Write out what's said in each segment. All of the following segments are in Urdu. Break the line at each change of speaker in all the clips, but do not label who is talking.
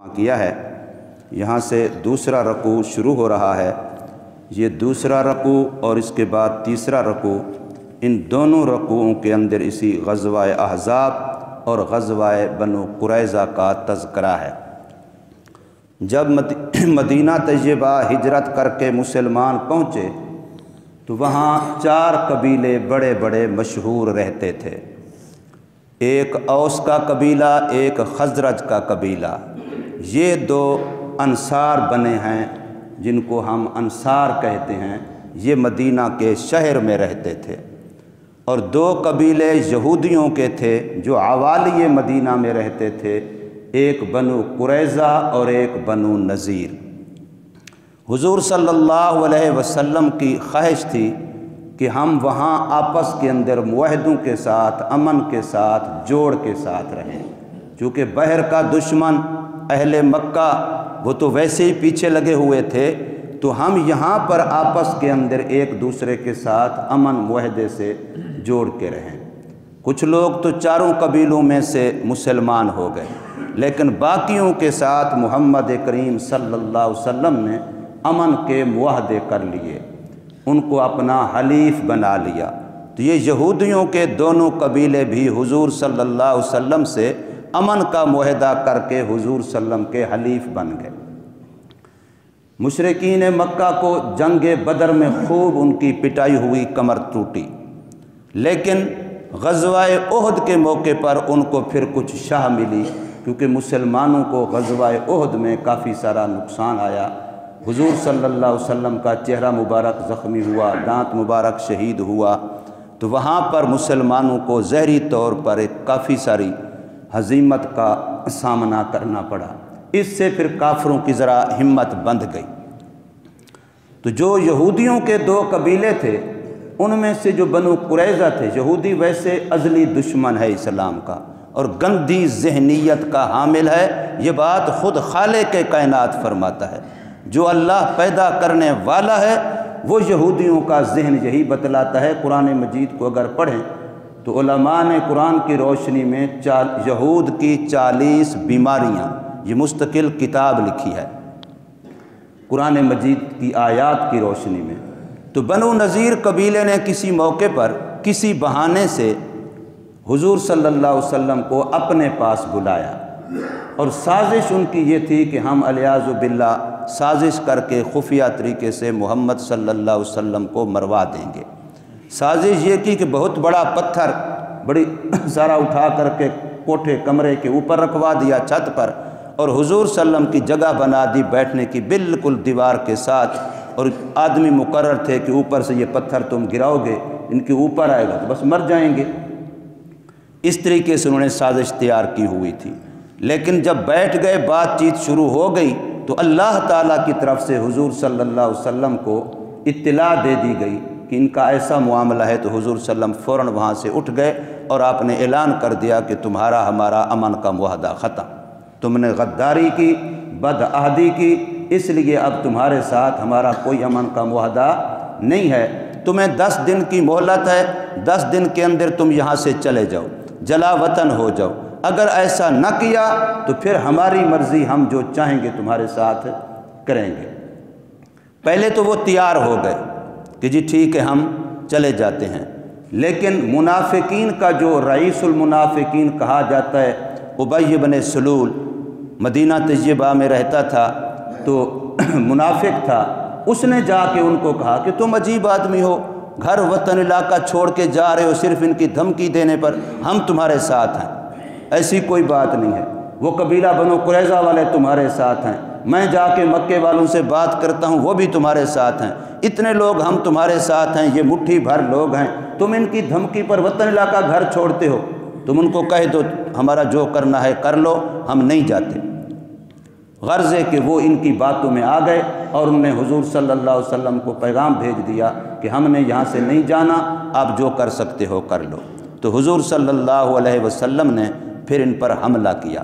کیا ہے، یہاں سے دوسرا رکوع شروع ہو رہا ہے۔ یہ دوسرا رکوع اور اس کے بعد تیسرا رکوع، ان دونوں رکوعوں کے اندر اسی غزوہ احزاب اور غزوہ بنو قریظہ کا تذکرہ ہے۔ جب مدینہ طیبہ ہجرت کر کے مسلمان پہنچے تو وہاں 4 قبیلے بڑے بڑے مشہور رہتے تھے۔ ایک اوس کا قبیلہ، ایک خزرج کا قبیلہ، یہ 2 انصار بنے ہیں جن کو ہم انصار کہتے ہیں، یہ مدینہ کے شہر میں رہتے تھے۔ اور 2 قبیلے یہودیوں کے تھے جو عوالی مدینہ میں رہتے تھے، ایک بنو قریظہ اور ایک بنو نذیر۔ حضور صلی اللہ علیہ وسلم کی خواہش تھی کہ ہم وہاں آپس کے اندر معاہدوں کے ساتھ، امن کے ساتھ، جوڑ کے ساتھ رہیں، چونکہ بحر کا دشمن اہل مکہ وہ تو ویسے ہی پیچھے لگے ہوئے تھے، تو ہم یہاں پر آپس کے اندر ایک دوسرے کے ساتھ امن معاہدے سے جوڑ کے رہیں۔ کچھ لوگ تو 4 قبیلوں میں سے مسلمان ہو گئے، لیکن باقیوں کے ساتھ محمد کریم صلی اللہ علیہ وسلم نے امن کے معاہدے کر لیے، ان کو اپنا حلیف بنا لیا۔ تو یہ یہودیوں کے دونوں قبیلے بھی حضور صلی اللہ علیہ وسلم سے امن کا معاہدہ کر کے حضور صلی اللہ علیہ وسلم کے حلیف بن گئے۔ مشرکین مکہ کو جنگ بدر میں خوب ان کی پٹائی ہوئی، کمر ٹوٹی، لیکن غزوہ احد کے موقع پر ان کو پھر کچھ شاہ ملی، کیونکہ مسلمانوں کو غزوہ احد میں کافی سارا نقصان آیا۔ حضور صلی اللہ علیہ وسلم کا چہرہ مبارک زخمی ہوا، دانت مبارک شہید ہوا، تو وہاں پر مسلمانوں کو ظاہری طور پر ایک کافی ساری ہزیمت کا سامنا کرنا پڑا۔ اس سے پھر کافروں کی ذرا ہمت بندھ گئی۔ تو جو یہودیوں کے 2 قبیلے تھے، ان میں سے جو بنو قریظہ تھے، یہودی ویسے ازلی دشمن ہے اسلام کا اور گندی ذہنیت کا حامل ہے، یہ بات خود خالق کائنات فرماتا ہے۔ جو اللہ پیدا کرنے والا ہے وہ یہودیوں کا ذہن یہی بتلاتا ہے۔ قرآن مجید کو اگر پڑھیں تو علماء نے قرآن کی روشنی میں یہود کی 40 بیماریاں، یہ مستقل کتاب لکھی ہے قرآن مجید کی آیات کی روشنی میں۔ تو بنو نذیر قبیلے نے کسی موقع پر کسی بہانے سے حضور صلی اللہ علیہ وسلم کو اپنے پاس بلایا، اور سازش ان کی یہ تھی کہ ہم علیاذ باللہ سازش کر کے خفیہ طریقے سے محمد صلی اللہ علیہ وسلم کو مروا دیں گے۔ سازش یہ کی کہ بہت بڑا پتھر بڑی سارا اٹھا کر کے کوٹھے کمرے کے اوپر رکھوا دیا، چھت پر، اور حضور صلی اللہ علیہ وسلم کی جگہ بنا دی بیٹھنے کی بالکل دیوار کے ساتھ، اور آدمی مقرر تھے کہ اوپر سے یہ پتھر تم گراؤ گے، ان کے اوپر آئے گا تو بس مر جائیں گے۔ اس طریقے سے انہوں نے سازش تیار کی ہوئی تھی، لیکن جب بیٹھ گئے، بات چیت شروع ہو گئی، تو اللہ تعالیٰ کی طرف سے حضور صلی اللہ علیہ وسلم کو اطلاع دے دی گئی کہ ان کا ایسا معاملہ ہے۔ تو حضور صلی اللہ علیہ وسلم فوراً وہاں سے اٹھ گئے اور آپ نے اعلان کر دیا کہ تمہارا ہمارا امن کا معاہدہ ختم، تم نے غداری کی، بدعہدی کی، اس لیے اب تمہارے ساتھ ہمارا کوئی امن کا معاہدہ نہیں ہے۔ تمہیں 10 دن کی مہلت ہے، 10 دن کے اندر تم یہاں سے چلے جاؤ، جلا وطن ہو جاؤ۔ اگر ایسا نہ کیا تو پھر ہماری مرضی، ہم جو چاہیں گے تمہارے ساتھ کریں گے۔ پہلے تو وہ تیار ہو گئے کہ جی ٹھیک ہے ہم چلے جاتے ہیں، لیکن منافقین کا جو رئیس المنافقین کہا جاتا ہے، ابی بن سلول، مدینہ طیبہ میں رہتا تھا، تو منافق تھا، اس نے جا کے ان کو کہا کہ تم عجیب آدمی ہو، گھر وطن علاقہ چھوڑ کے جا رہے ہو صرف ان کی دھمکی دینے پر، ہم تمہارے ساتھ ہیں، ایسی کوئی بات نہیں ہے، وہ قبیلہ بنو قریظہ والے تمہارے ساتھ ہیں، میں جا کے مکے والوں سے بات کرتا ہوں وہ بھی تمہارے ساتھ ہیں، اتنے لوگ ہم تمہارے ساتھ ہیں، یہ مٹھی بھر لوگ ہیں، تم ان کی دھمکی پر وطن علاقہ گھر چھوڑتے ہو، تم ان کو کہہ دو ہمارا جو کرنا ہے کر لو، ہم نہیں جاتے۔ غرض ہے کہ وہ ان کی باتوں میں آ گئے اور انہوں نے حضور صلی اللہ علیہ وسلم کو پیغام بھیج دیا کہ ہم نے یہاں سے نہیں جانا، آپ جو کر سکتے ہو کر لو۔ تو حضور صلی اللہ علیہ وسلم نے پھر ان پر حملہ کیا،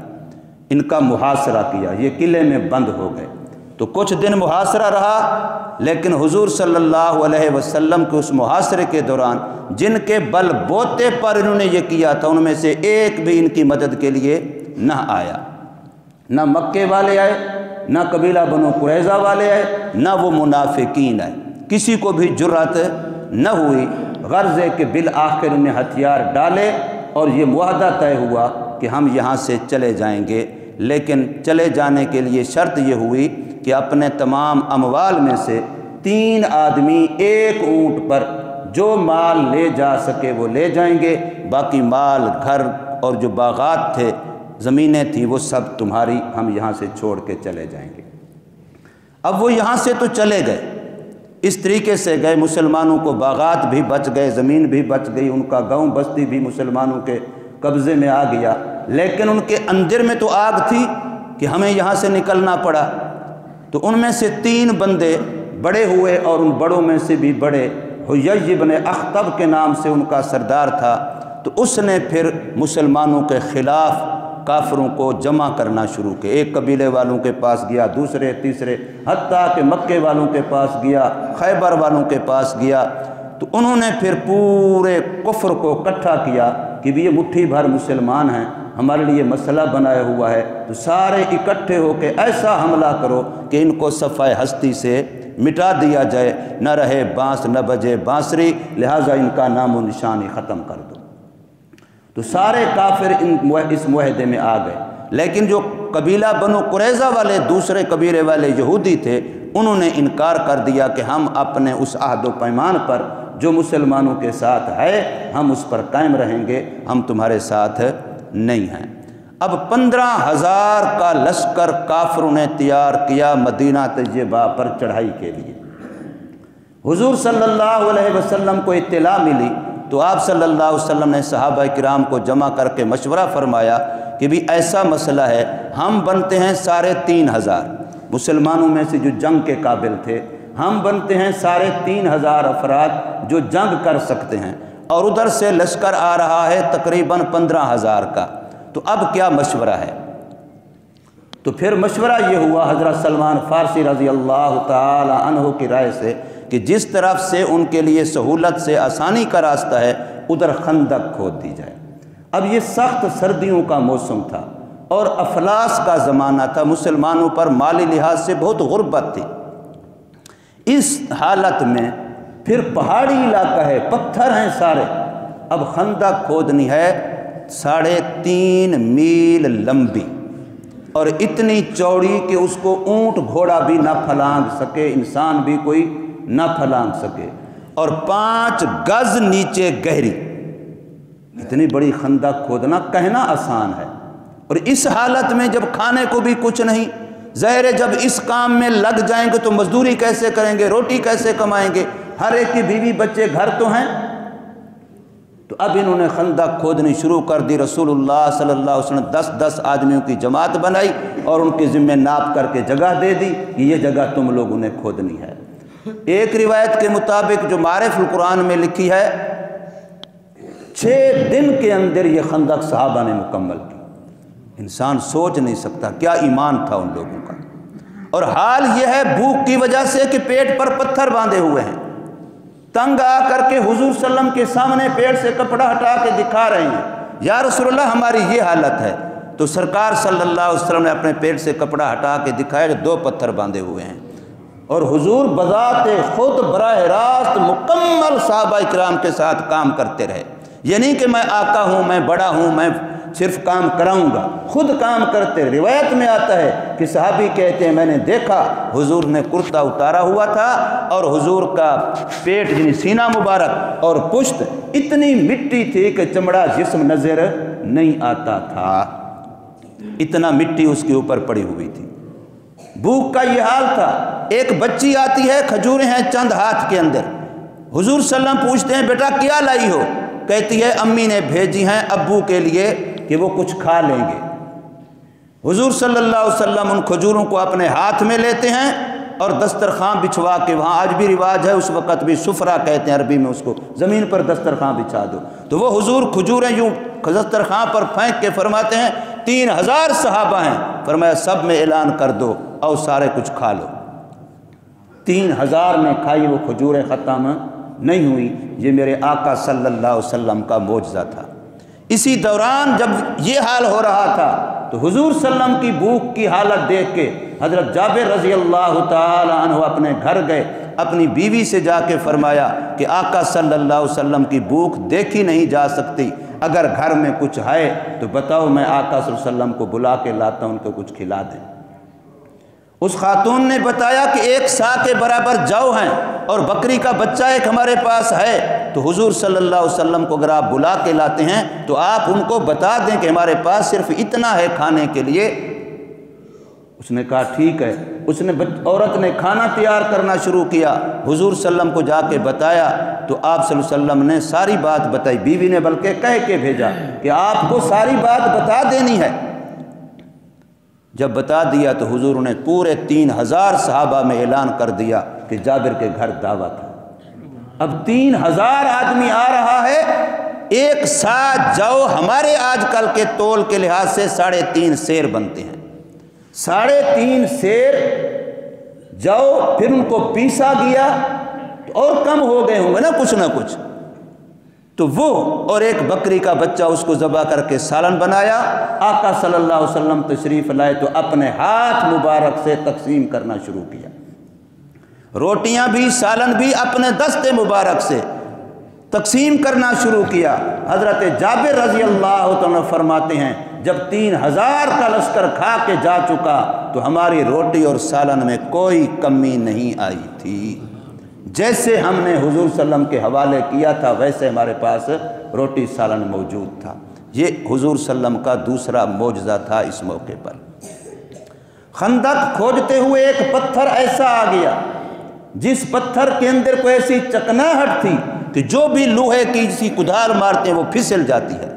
ان کا محاصرہ کیا، یہ قلعے میں بند ہو گئے۔ تو کچھ دن محاصرہ رہا، لیکن حضور صلی اللہ علیہ وسلم کے اس محاصرے کے دوران جن کے بل بوتے پر انہوں نے یہ کیا تھا، ان میں سے ایک بھی ان کی مدد کے لیے نہ آیا۔ نہ مکے والے آئے، نہ قبیلہ بنو قریظہ والے آئے، نہ وہ منافقین آئے، کسی کو بھی جرأت نہ ہوئی، غرض ہے کہ بالآخر انہیں ہتھیار ڈالے اور یہ معاہدہ طے ہوا کہ ہم یہاں سے چلے جائیں گے، لیکن چلے جانے کے لیے شرط یہ ہوئی کہ اپنے تمام اموال میں سے 3 آدمی ایک اونٹ پر جو مال لے جا سکے وہ لے جائیں گے، باقی مال، گھر اور جو باغات تھے، زمینیں تھیں، وہ سب تمہاری، ہم یہاں سے چھوڑ کے چلے جائیں گے۔ اب وہ یہاں سے تو چلے گئے، اس طریقے سے گئے، مسلمانوں کو باغات بھی بچ گئے، زمین بھی بچ گئی، ان کا گاؤں بستی بھی مسلمانوں کے قبضے میں آ گیا، لیکن ان کے اندر میں تو آگ تھی کہ ہمیں یہاں سے نکلنا پڑا۔ تو ان میں سے 3 بندے بڑے ہوئے، اور ان بڑوں میں سے بھی بڑے حیی بن اخطب کے نام سے ان کا سردار تھا، تو اس نے پھر مسلمانوں کے خلاف کافروں کو جمع کرنا شروع کیا، ایک قبیلے والوں کے پاس گیا، دوسرے، تیسرے، حتیٰ کہ مکے والوں کے پاس گیا، خیبر والوں کے پاس گیا۔ تو انہوں نے پھر پورے کفر کو اکٹھا کیا کہ بھی یہ مٹھی بھر مسلمان ہیں، ہمارے لیے مسئلہ بنایا ہوا ہے، تو سارے اکٹھے ہو کے ایسا حملہ کرو کہ ان کو صفحہ ہستی سے مٹا دیا جائے، نہ رہے بانس نہ بجے بانسری، لہٰذا ان کا نام و نشان ہی ختم کر دو۔ تو سارے کافر اس معاہدے میں آ گئے، لیکن جو قبیلہ بنو قریظہ والے، دوسرے قبیلے والے یہودی تھے، انہوں نے انکار کر دیا کہ ہم اپنے اس عہد و پیمان پر جو مسلمانوں کے ساتھ ہے ہم اس پر قائم رہیں گے، ہم تمہارے ساتھ نہیں ہیں۔ اب 15,000 کا لشکر کافروں نے تیار کیا مدینہ طیبہ پر چڑھائی کے لیے۔ حضور صلی اللہ علیہ وسلم کو اطلاع ملی تو آپ صلی اللہ علیہ وسلم نے صحابہ کرام کو جمع کر کے مشورہ فرمایا کہ بھی ایسا مسئلہ ہے، ہم بنتے ہیں 3,500 مسلمانوں میں سے جو جنگ کے قابل تھے، ہم بنتے ہیں 3,500 افراد جو جنگ کر سکتے ہیں، اور ادھر سے لشکر آ رہا ہے تقریباً 15,000 کا، تو اب کیا مشورہ ہے؟ تو پھر مشورہ یہ ہوا حضرت سلمان فارسی رضی اللہ تعالی عنہ کی رائے سے کہ جس طرف سے ان کے لیے سہولت سے آسانی کا راستہ ہے ادھر خندق کھود دی جائے۔ اب یہ سخت سردیوں کا موسم تھا اور افلاس کا زمانہ تھا، مسلمانوں پر مالی لحاظ سے بہت غربت تھی۔ اس حالت میں پھر پہاڑی علاقہ ہے، پتھر ہیں سارے، اب خندق کھودنی ہے 3.5 میل لمبی اور اتنی چوڑی کہ اس کو اونٹ گھوڑا بھی نہ پھلانگ سکے، انسان بھی کوئی نہ پھلانگ سکے، اور 5 گز نیچے گہری۔ اتنی بڑی خندق کھودنا کہنا آسان ہے، اور اس حالت میں جب کھانے کو بھی کچھ نہیں، ظاہر ہے جب اس کام میں لگ جائیں گے تو مزدوری کیسے کریں گے، روٹی کیسے کمائیں گے، ہر ایک کی بیوی بچے گھر تو ہیں۔ تو اب انہوں نے خندق کھودنی شروع کر دی، رسول اللہ صلی اللہ علیہ وسلم 10 آدمیوں کی جماعت بنائی اور ان کے ذمہ ناپ کر کے جگہ دے دی کہ یہ جگہ تم لوگوں نے کھودنی ہے۔ ایک روایت کے مطابق جو معارف القرآن میں لکھی ہے، 6 دن کے اندر یہ خندق صحابہ نے مکمل کی۔ انسان سوچ نہیں سکتا کیا ایمان تھا ان لوگوں کا، اور حال یہ ہے بھوک کی وجہ سے کہ پیٹ پر پتھر باندھے ہوئے ہیں، تنگ آ کر کے حضور صلی اللہ علیہ وسلم کے سامنے پیٹ سے کپڑا ہٹا کے دکھا رہے ہیں، یا رسول اللہ ہماری یہ حالت ہے۔ تو سرکار صلی اللہ علیہ وسلم نے اپنے پیٹ سے کپڑا ہٹا کے دکھایا کہ 2 پتھر باندھے ہوئے ہیں، اور حضور بذات خود براہ راست مکمل صحابہ کرام کے ساتھ کام کرتے رہے۔ یہ نہیں کہ میں آقا ہوں، میں بڑا ہوں، میں صرف کام کراؤں گا، خود کام کرتے۔ روایت میں آتا ہے کہ صحابی کہتے ہیں میں نے دیکھا حضور نے کرتا اتارا ہوا تھا اور حضور کا پیٹ یعنی سینہ مبارک اور پشت اتنی مٹی تھی کہ چمڑا جسم نظر نہیں آتا تھا، اتنا مٹی اس کے اوپر پڑی ہوئی تھی۔ بھوک کا یہ حال تھا۔ ایک بچی آتی ہے، کھجوریں ہیں چند ہاتھ کے اندر، حضور صلی اللہ علیہ وسلم پوچھتے ہیں بیٹا کیا لائی ہو؟ کہتی ہے امی نے بھیجی ہیں ابو کے لیے کہ وہ کچھ کھا لیں گے۔ حضور صلی اللہ علیہ وسلم ان کھجوروں کو اپنے ہاتھ میں لیتے ہیں اور دسترخوان بچھوا کے، وہاں آج بھی رواج ہے، اس وقت بھی سفرہ کہتے ہیں عربی میں اس کو، زمین پر دسترخوان بچھا دو، تو وہ حضور کھجوریں یوں دسترخوان پر پھینک کے فرماتے ہیں 3,000 صحابہ ہیں، فرمایا سب میں اعلان کر دو اور سارے کچھ کھا لو۔ 3,000 نے کھائی، وہ کھجوریں ختم نہیں ہوئی۔ یہ میرے آقا صلی اللہ علیہ وسلم کا معجزہ تھا۔ اسی دوران جب یہ حال ہو رہا تھا تو حضور صلی اللہ علیہ وسلم کی بھوک کی حالت دیکھ کے حضرت جابر رضی اللہ تعالی عنہ اپنے گھر گئے، اپنی بیوی سے جا کے فرمایا کہ آقا صلی اللہ علیہ وسلم کی بھوک دیکھی نہیں جا سکتی، اگر گھر میں کچھ ہے تو بتاؤ، میں آقا صلی اللہ علیہ وسلم کو بلا کے لاتا ہوں، ان کو کچھ کھلا دیں۔ اس خاتون نے بتایا کہ 1 سا کے برابر جو ہیں اور بکری کا بچہ ایک ہمارے پاس ہے، تو حضور صلی اللہ علیہ وسلم کو اگر آپ بلا کے لاتے ہیں تو آپ ان کو بتا دیں کہ ہمارے پاس صرف اتنا ہے کھانے کے لیے۔ اس نے کہا ٹھیک ہے۔ اس نے عورت نے کھانا تیار کرنا شروع کیا، حضور صلی اللہ علیہ وسلم کو جا کے بتایا تو آپ صلی اللہ علیہ وسلم نے ساری بات بتائی، بیوی نے بلکہ کہہ کے بھیجا کہ آپ کو ساری بات بتا دینی ہے۔ جب بتا دیا تو حضور نے پورے 3000 صحابہ میں اعلان کر دیا کہ جابر کے گھر دعوت ہے۔ اب 3000 آدمی آ رہا ہے، 1 سا جو ہمارے آج کل کے تول کے لحاظ سے 3.5 سیر بنتے ہیں، 3.5 سیر جو پھر ان کو پیسا گیا تو اور کم ہو گئے ہوں گے نا کچھ نہ کچھ، تو وہ اور ایک بکری کا بچہ اس کو ذبح کر کے سالن بنایا۔ آقا صلی اللہ علیہ وسلم تشریف لائے تو اپنے ہاتھ مبارک سے تقسیم کرنا شروع کیا، روٹیاں بھی سالن بھی اپنے دست مبارک سے تقسیم کرنا شروع کیا۔ حضرت جابر رضی اللہ عنہ فرماتے ہیں جب 3000 کا لشکر کھا کے جا چکا تو ہماری روٹی اور سالن میں کوئی کمی نہیں آئی تھی، جیسے ہم نے حضور صلی اللہ علیہ وسلم کے حوالے کیا تھا ویسے ہمارے پاس روٹی سالن موجود تھا۔ یہ حضور صلی اللہ علیہ وسلم کا دوسرا معجزہ تھا۔ اس موقع پر خندق کھودتے ہوئے ایک پتھر ایسا آ گیا جس پتھر کے اندر کوئی ایسی چکناہٹ تھی کہ جو بھی لوہے کی کسی کدال مارتے ہیں وہ پھسل جاتی ہے،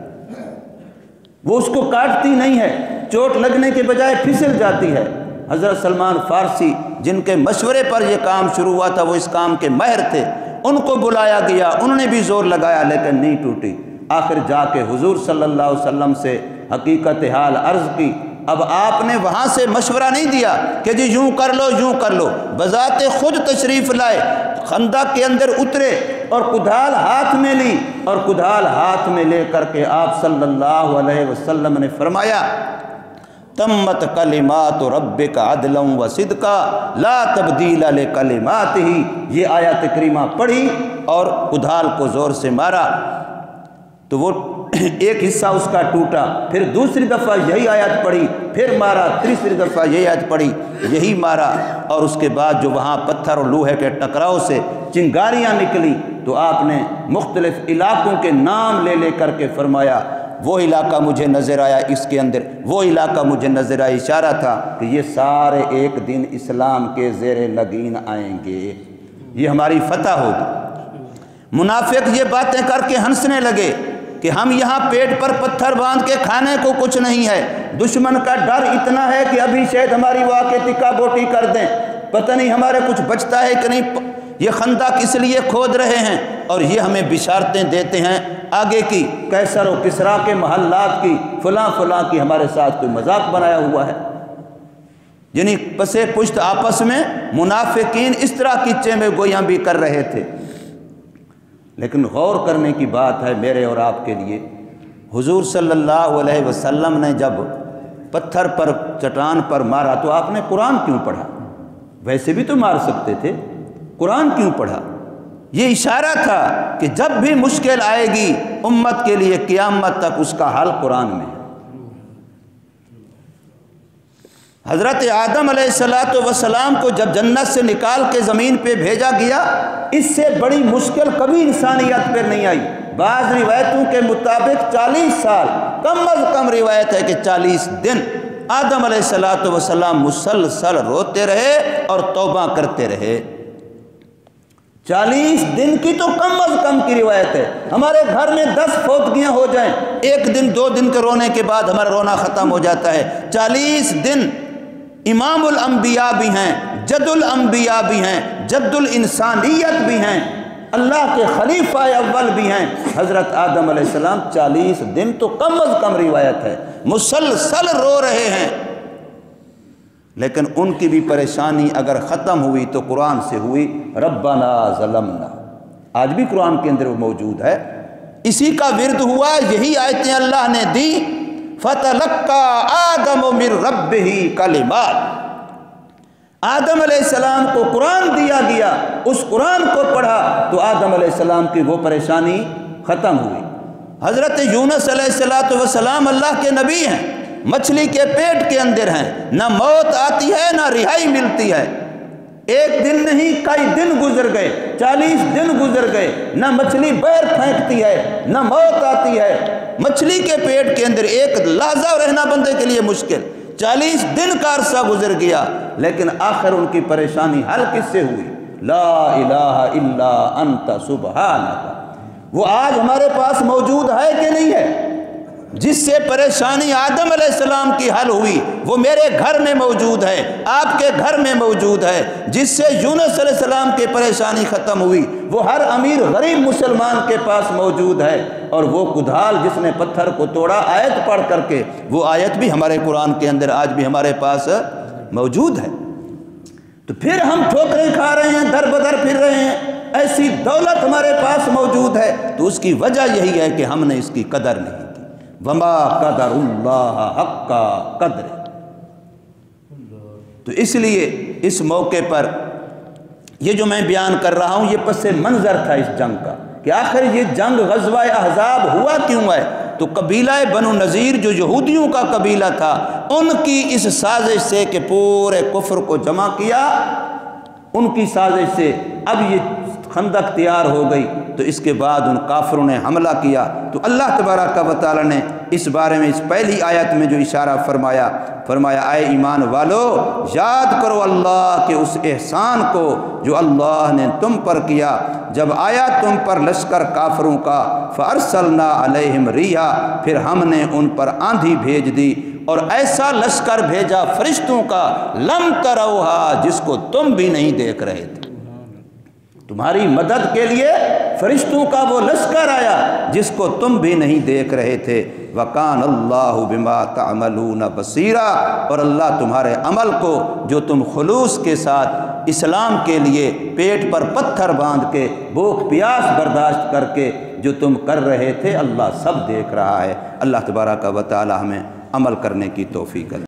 وہ اس کو کاٹتی نہیں ہے، چوٹ لگنے کے بجائے پھسل جاتی ہے۔ حضرت سلمان فارسی جن کے مشورے پر یہ کام شروع ہوا تھا، وہ اس کام کے ماہر تھے، ان کو بلایا گیا، انہوں نے بھی زور لگایا لیکن نہیں ٹوٹی۔ آخر جا کے حضور صلی اللہ علیہ وسلم سے حقیقت حال عرض کی۔ اب آپ نے وہاں سے مشورہ نہیں دیا کہ جی یوں کر لو یوں کر لو، بذات خود تشریف لائے، خندق کے اندر اترے اور کدال ہاتھ میں لی، اور کدال ہاتھ میں لے کر کے آپ صلی اللہ علیہ وسلم نے فرمایا تمت کلمات ربک عدلا و صدقا لا تبدیل لکلماتہ، یہ آیت کریمہ پڑھی اور کدال کو زور سے مارا تو وہ ایک حصہ اس کا ٹوٹا، پھر دوسری دفعہ یہی آیت پڑھی، پھر مارا، تیسری دفعہ یہی آیت پڑھی، یہی مارا، اور اس کے بعد جو وہاں پتھر اور لوہے کے ٹکراؤ سے چنگاریاں نکلی تو آپ نے مختلف علاقوں کے نام لے لے کر کے فرمایا وہ علاقہ مجھے نظر آیا اس کے اندر، وہ علاقہ مجھے نظر آیا، اشارہ تھا کہ یہ سارے ایک دن اسلام کے زیر نگین آئیں گے، یہ ہماری فتح ہوگی۔ منافق یہ باتیں کر کے ہنسنے لگے کہ ہم یہاں پیٹ پر پتھر باندھ کے کھانے کو کچھ نہیں ہے، دشمن کا ڈر اتنا ہے کہ ابھی شاید ہماری وہ آ کے ٹکا بوٹی کر دیں، پتہ نہیں ہمارے کچھ بچتا ہے کہ نہیں، یہ خندق اس لیے کھود رہے ہیں اور یہ ہمیں بشارتیں دیتے ہیں آگے کی، کیسر و کسریٰ کے محلات کی، فلاں فلاں کی، ہمارے ساتھ کوئی مذاق بنایا ہوا ہے۔ یعنی پسے پشت آپس میں منافقین اس طرح کی چیمے گویاں بھی کر رہے تھے۔ لیکن غور کرنے کی بات ہے میرے اور آپ کے لیے، حضور صلی اللہ علیہ وسلم نے جب پتھر پر چٹان پر مارا تو آپ نے قرآن کیوں پڑھا؟ ویسے بھی تو مار سکتے تھے، قرآن کیوں پڑھا؟ یہ اشارہ تھا کہ جب بھی مشکل آئے گی امت کے لیے قیامت تک اس کا حل قرآن میں ہے۔ حضرت آدم علیہ السلام کو جب جنت سے نکال کے زمین پہ بھیجا گیا، اس سے بڑی مشکل کبھی انسانیت پہ نہیں آئی۔ بعض روایتوں کے مطابق 40 سال، کم از کم روایت ہے کہ 40 دن آدم علیہ السلام مسلسل روتے رہے اور توبہ کرتے رہے۔ 40 دن کی تو کم از کم کی روایت ہے۔ ہمارے گھر میں 10 فوتگیاں ہو جائیں، 1 دن 2 دن کے رونے کے بعد ہمارا رونا ختم ہو جاتا ہے۔ 40 دن امام الانبیاء بھی ہیں، جد الانبیاء بھی ہیں، جد الانسانیت بھی ہیں، اللہ کے خلیفہ اول بھی ہیں، حضرت آدم علیہ السلام 40 دن تو کم از کم روایت ہے مسلسل رو رہے ہیں۔ لیکن ان کی بھی پریشانی اگر ختم ہوئی تو قرآن سے ہوئی، ربنا ظلمنا، آج بھی قرآن کے اندر وہ موجود ہے، اسی کا ورد ہوا، یہی آیتیں اللہ نے دی۔ فتلقى آدم من ربہ کلمات، آدم علیہ السلام کو قرآن دیا گیا، اس قرآن کو پڑھا تو آدم علیہ السلام کی وہ پریشانی ختم ہوئی۔ حضرت یونس علیہ السلام اللہ کے نبی ہیں، مچھلی کے پیٹ کے اندر ہیں، نہ موت آتی ہے نہ رہائی ملتی ہے، ایک دن نہیں کئی دن گزر گئے، 40 دن گزر گئے، نہ مچھلی بیر پھینکتی ہے نہ موت آتی ہے، مچھلی کے پیٹ کے اندر ایک لحظہ رہنا بندے کے لیے مشکل، 40 دن کا عرصہ گزر گیا، لیکن آخر ان کی پریشانی حل کس سے ہوئی؟ لا الہ الا انت سبحانک، وہ آج ہمارے پاس موجود ہے کہ نہیں ہے؟ جس سے پریشانی آدم علیہ السلام کی حل ہوئی وہ میرے گھر میں موجود ہے، آپ کے گھر میں موجود ہے۔ جس سے یونس علیہ السلام کی پریشانی ختم ہوئی وہ ہر امیر غریب مسلمان کے پاس موجود ہے، اور وہ کدھال جس نے پتھر کو توڑا آیت پڑھ کر کے، وہ آیت بھی ہمارے قرآن کے اندر آج بھی ہمارے پاس موجود ہے۔ تو پھر ہم ٹھوکریں کھا رہے ہیں، در بدر پھر رہے ہیں، ایسی دولت ہمارے پاس موجود ہے تو اس کی وجہ یہی ہے کہ ہم نے اس کی قدر نہیں کی۔ وما قدر اللہ حق قدر، تو اس لیے اس موقع پر یہ جو میں بیان کر رہا ہوں یہ پس منظر تھا اس جنگ کا، کہ آخر یہ جنگ غزوہ احزاب ہوا کیوں ہے؟ تو قبیلہ بنو نذیر جو یہودیوں کا قبیلہ تھا، ان کی اس سازش سے کہ پورے کفر کو جمع کیا، ان کی سازش سے اب یہ خندق تیار ہو گئی، تو اس کے بعد ان کافروں نے حملہ کیا۔ تو اللہ تبارک و تعالی نے اس بارے میں اس پہلی آیت میں جو اشارہ فرمایا اے ایمان والو یاد کرو اللہ کے اس احسان کو جو اللہ نے تم پر کیا، جب آیا تم پر لشکر کافروں کا، فارسلنا علیہم ریحا، پھر ہم نے ان پر آندھی بھیج دی، اور ایسا لشکر بھیجا فرشتوں کا، لم تروہا، جس کو تم بھی نہیں دیکھ رہے تھے۔ تمہاری مدد کے لیے فرشتوں کا وہ لشکر آیا جس کو تم بھی نہیں دیکھ رہے تھے۔ وَقَانَ اللَّهُ بِمَا تَعْمَلُونَ بَصِيرًا، اور اللہ تمہارے عمل کو جو تم خلوص کے ساتھ اسلام کے لیے پیٹ پر پتھر باندھ کے بھوک پیاس برداشت کر کے جو تم کر رہے تھے، اللہ سب دیکھ رہا ہے۔ اللہ تبارک و تعالی ہمیں عمل کرنے کی توفیق دے۔